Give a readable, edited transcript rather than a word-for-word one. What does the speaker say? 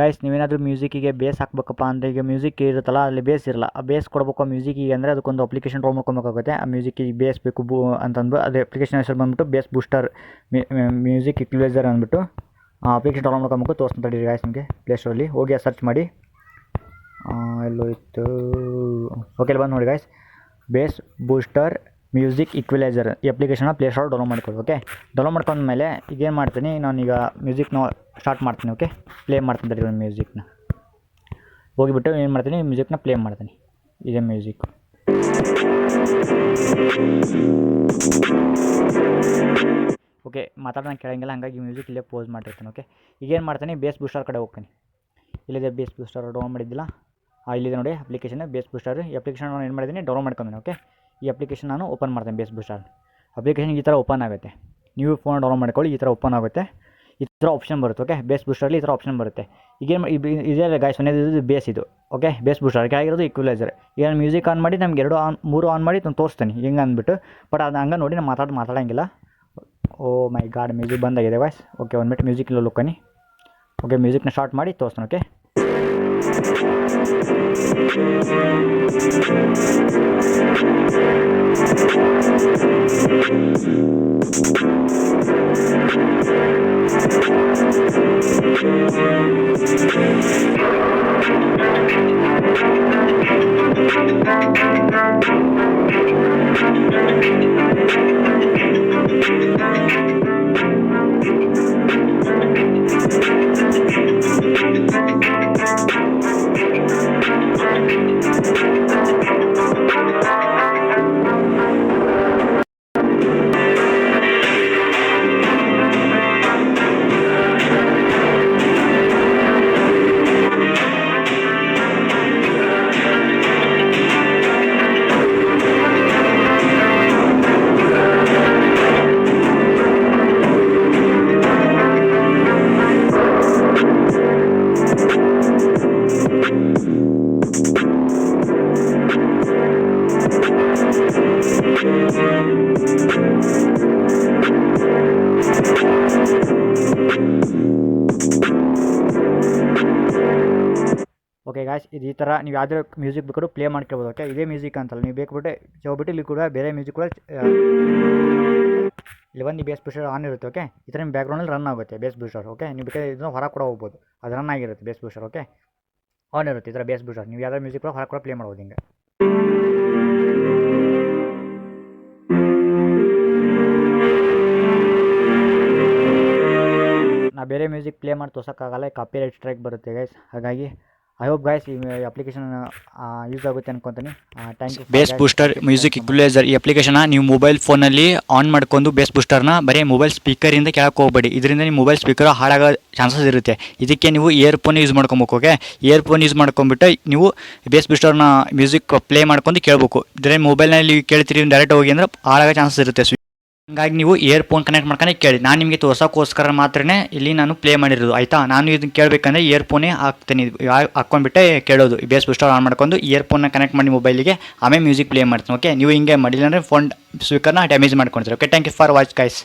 Guys ನೀವೇನಾದರೂ ಮ್ಯೂಸಿಕ್ಕಿಗೆ base ಹಾಕಬೇಕಪ್ಪ ಅಂದರೆ ಈಗ ಮ್ಯೂಸಿಕ್ ಇರುತ್ತಲ್ಲ ಅಲ್ಲಿ ಬೇಸ್ ಇರಲ್ಲ, ಆ ಬೇಸ್ ಕೊಡಬೇಕು ಮ್ಯೂಸಿಕ್ಕಿಗೆ ಅಂದರೆ ಅದಕ್ಕೊಂದು ಅಪ್ಲಿಕೇಶನ್ ಡೌನ್ಲೋಡ್ ಮಾಡ್ಕೊಬೇಕಾಗುತ್ತೆ. ಆ ಮ್ಯೂಸಿಕ್ಕಿಗೆ ಬೇಸ್ ಬೇಕು ಅಂತಂದು ಅದು ಅಪ್ಲಿಕೇಶನ್ ಹೆಸರು ಬಂದುಬಿಟ್ಟು ಬೇಸ್ ಬೂಸ್ಟರ್ ಮ್ಯೂಸಿಕ್ ಇಕ್ವಲೈಸರ್ ಅಂದ್ಬಿಟ್ಟು ಆ ಅಪ್ಲಿಕೇಶನ್ ಡೌನ್ಲೋಡ್ ಮಾಡ್ಕೊಬೇಕು. ತೋರಿಸ್ತಾ ಇದ್ದೀರಿ ಗಾಯ್ಸ್ ನಿಮಗೆ ಪ್ಲೇಸ್ಟೋರಲ್ಲಿ ಹೋಗಿ ಸರ್ಚ್ ಮಾಡಿ. ಎಲ್ಲೋ ಇತ್ತು, ಓಕೆ ಇಲ್ಲಿ ಬಂದು ನೋಡಿ guys, base booster music equalizer ಈ ಅಪ್ಲಿಕೇಶನ್ನ ಪ್ಲೇಸ್ಟೋರ್ ಡೌನ್ಲೋಡ್ ಮಾಡ್ಕೊಳ್ಳಿ. ಓಕೆ ಡೌನ್ಲೋಡ್ ಮಾಡ್ಕೊಂಡ್ಮೇಲೆ ಈಗ ಏನು ಮಾಡ್ತೀನಿ ನಾನೀಗ ಮ್ಯೂಸಿಕ್ನ ಸ್ಟಾರ್ಟ್ ಮಾಡ್ತೀನಿ. ಓಕೆ ಪ್ಲೇ ಮಾಡ್ತೀನಿ ತಡಿ ಮ್ಯೂಸಿಕ್ನ ಹೋಗಿಬಿಟ್ಟು ಏನು ಮಾಡ್ತೀನಿ ಮ್ಯೂಸಿಕ್ನ ಪ್ಲೇ ಮಾಡ್ತೀನಿ. ಇದೇ ಮ್ಯೂಸಿಕ್ ಓಕೆ ಮಾತಾಡೋಣ ಕೇಳಂಗಿಲ್ಲ, ಹಾಗಾಗಿ ಮ್ಯೂಸಿಕ್ ಇಲ್ಲೇ ಪೋಸ್ ಮಾಡಿರ್ತೀನಿ. ಓಕೆ ಈಗೇನು ಮಾಡ್ತೀನಿ ಬೇಸ್ ಬೂಸ್ಟರ್ ಕಡೆ ಹೋಗ್ತೀನಿ. ಇಲ್ಲಿದೆ ಬೇಸ್ ಬೂಸ್ಟರ್ ಡೌನ್ಲೋಡ್ ಮಾಡಿದ್ದಿಲ್ಲ, ಇಲ್ಲಿದೆ ನೋಡಿ ಅಪ್ಲಿಕೇಶನ್ ಬೇಸ್ ಬೂಸ್ಟರ್. ಈ ಅಪ್ಲಿಕೇಶನ್ ನಾನು ಏನು ಮಾಡಿದ್ದೀನಿ ಡೌನ್ಲೋಡ್ ಮಾಡ್ಕೊಂತೀನಿ. ಓಕೆ ಈ ಅಪ್ಲಿಕೇಶನ್ ನಾನು ಓಪನ್ ಮಾಡ್ತೀನಿ. ಬೇಸ್ ಬೂಸ್ಟರ್ ಅಪ್ಲಿಕೇಶನ್ ಈ ಥರ ಓಪನ್ ಆಗುತ್ತೆ. ನೀವು ಫೋನ್ ಡೌನ್ಲೋಡ್ ಮಾಡ್ಕೊಳ್ಳಿ, ಈ ಥರ ಓಪನ್ ಆಗುತ್ತೆ, ಈ ಥರ ಆಪ್ಷನ್ ಬರುತ್ತೆ. ಓಕೆ ಬೇಸ್ ಬೂಸ್ಟರಲ್ಲಿ ಈ ಥರ ಆಪ್ಷನ್ ಬರುತ್ತೆ. ಈಗೇನು ಇದೇ ಗಾಯ್ಸ್ ಇದು ಬೇಸ್ ಇದು. ಓಕೆ ಬೇಸ್ ಬೂಸ್ಟರ್ ಆಗಿರೋದು ಈಕ್ವಲೈಸರ್. ಈಗ ನಾನು ಮ್ಯೂಸಿಕ್ ಆನ್ ಮಾಡಿ ನಮ್ಗೆ 3 ಆನ್ ಮಾಡಿ ನಾನು ತೋರಿಸ್ತೀನಿ ಹಿಂಗೆ ಅಂದ್ಬಿಟ್ಟು. ಬಟ್ ಅದು ಹಂಗೆ ನೋಡಿ ನಾನು ಮಾತಾಡೋಂಗಿಲ್ಲ. ಓ ಮೈ ಗಾಡ್ ಮ್ಯೂಸಿಕ್ ಬಂದಾಗಿದೆ ಗಾಯ್ಸ್. ಓಕೆ 1 ಮಿನಿಟ್ ಮ್ಯೂಸಿಕ್ ಇಲ್ಲ ಲುಕ್ಕನಿ. ಓಕೆ ಮ್ಯೂಸಿಕ್ನ ಸ್ಟಾರ್ಟ್ ಮಾಡಿ ತೋರಿಸ್ತೀನಿ. ಓಕೆ ಓಕೆ ಗಾಯ್ಸ್ ಈ ಥರ ನೀವು ಯಾವುದೇ ಮ್ಯೂಸಿಕ್ ಬೇಕಾದ್ರೂ ಪ್ಲೇ ಮಾಡ್ಕೊಬೋದು. ಓಕೆ ಇದೇ ಮ್ಯೂಸಿಕ್ ಅಂತಲ್ಲ, ನೀವು ಬೇಕುಬಿಟ್ಟು ಹೋಗ್ಬಿಟ್ಟು ಇಲ್ಲಿ ಕೂಡ ಬೇರೆ ಮ್ಯೂಸಿಕ್ ಕೂಡ ಇಲ್ಲಿ ಬಂದು ಬೇಸ್ ಬೂಸ್ಟರ್ ಆನ್ ಇರುತ್ತೆ. ಓಕೆ ಈ ಥರ ನಿಮ್ಮ ಬ್ಯಾಕ್ಗ್ರೌಂಡಲ್ಲಿ ರನ್ ಆಗುತ್ತೆ ಬೇಸ್ ಬೂಸ್ಟರ್. ಓಕೆ ನೀವು ಬೇಕಾದ್ರೆ ಇದನ್ನು ಹೊರಗೆ ಕೂಡ ಹೋಗ್ಬೋದು, ಅದು ರನ್ ಆಗಿರುತ್ತೆ ಬೇಸ್ ಬೂಸ್ಟರ್. ಓಕೆ ಆನ್ ಇರುತ್ತೆ ಈ ಥರ ಬೇಸ್ ಬೂಸ್ಟರ್. ನೀವು ಯಾವುದೇ ಮ್ಯೂಸಿಕ್ ಕೂಡ ಹೊರಗೆ ಕೂಡ ಪ್ಲೇ ಮಾಡ್ಬೋದು ಹಿಂಗೆ. ನಾ ಬೇರೆ ಮ್ಯೂಸಿಕ್ ಪ್ಲೇ ಮಾಡಿ ತೋರ್ಸೋಕ್ಕಾಗಲ್ಲ, ಕಾಪಿರೈಟ್ ಸ್ಟ್ರೈಕ್ ಬರುತ್ತೆ ಗೈಸ್. ಹಾಗಾಗಿ ಐ ಹೋಪ್ ಗೈಸ್ ಈ ಅಪ್ಲಿಕೇಶನ್ ಯೂಸ್ ಆಗುತ್ತೆ ಅನ್ಕೊತೀನಿ. Thank you. Bass booster music equalizer ಈ ಅಪ್ಲಿಕೇಶನ್ನ ನೀವು ಮೊಬೈಲ್ ಫೋನಲ್ಲಿ ಆನ್ ಮಾಡ್ಕೊಂಡು ಬೇಸ್ ಬೂಸ್ಟರ್ನ ಬರೀ ಮೊಬೈಲ್ ಸ್ಪೀಕರಿಂದ ಕೆಳಕ್ಕೆ ಹೋಗಬೇಡಿ. ಇದರಿಂದ ನಿಮ್ಮ ಮೊಬೈಲ್ ಸ್ಪೀಕರ್ ಹಾಳಾಗೋ ಚಾನ್ಸಸ್ ಇರುತ್ತೆ. ಇದಕ್ಕೆ ನೀವು ಇಯರ್ಫೋನ್ ಯೂಸ್ ಮಾಡ್ಕೊಬೇಕು. ಓಕೆ ಇಯರ್ಫೋನ್ ಯೂಸ್ ಮಾಡ್ಕೊಂಬಿಟ್ಟು ನೀವು ಬೇಸ್ ಬೂಸ್ಟರ್ನ ಮ್ಯೂಸಿಕ್ ಪ್ಲೇ ಮಾಡ್ಕೊಂಡು ಕೇಳಬೇಕು. ಇದ್ರೆ ಮೊಬೈಲ್ನಲ್ಲಿ ಕೇಳ್ತೀರಿ ಡೈರೆಕ್ಟ್ ಹೋಗಿ ಅಂದರೆ ಹಾಳಾಗೋ ಚಾನ್ಸಸ್ ಇರುತ್ತೆ. ಹಾಗಾಗಿ ನೀವು ಇಯರ್ಫೋನ್ ಕನೆಕ್ಟ್ ಮಾಡ್ಕೊಂಡು ಕೇಳಿ. ನಾನು ನಿಮಗೆ ತೋರ್ಸೋಕ್ಕೋಸ್ಕರ ಮಾತ್ರನೇ ಇಲ್ಲಿ ನಾನು ಪ್ಲೇ ಮಾಡಿರೋದು ಆಯಿತಾ. ನಾನು ಇದನ್ನು ಕೇಳಬೇಕಂದ್ರೆ ಇಯರ್ಫೋನೇ ಹಾಕ್ತೀನಿ, ಹಾಕ್ಕೊಂಡ್ಬಿಟ್ಟೆ ಕೇಳೋದು. ಬೇಸ್ ಬೂಸ್ಟರ್ ಆನ್ ಮಾಡ್ಕೊಂಡು ಇಯರ್ಫೋನ್ನ ಕನೆಕ್ಟ್ ಮಾಡಿ ಮೊಬೈಲಿಗೆ ಆಮೇಲೆ ಮ್ಯೂಸಿಕ್ ಪ್ಲೇ ಮಾಡ್ತೀನಿ. ಓಕೆ ನೀವು ಹಿಂಗೆ ಮಾಡಿಲ್ಲ ಅಂದರೆ ಫೋನ್ ಸ್ಪೀಕರ್ನ ಡ್ಯಾಮೇಜ್ ಮಾಡ್ಕೊಳ್ತೀರಿ. Okay thank you for watch guys.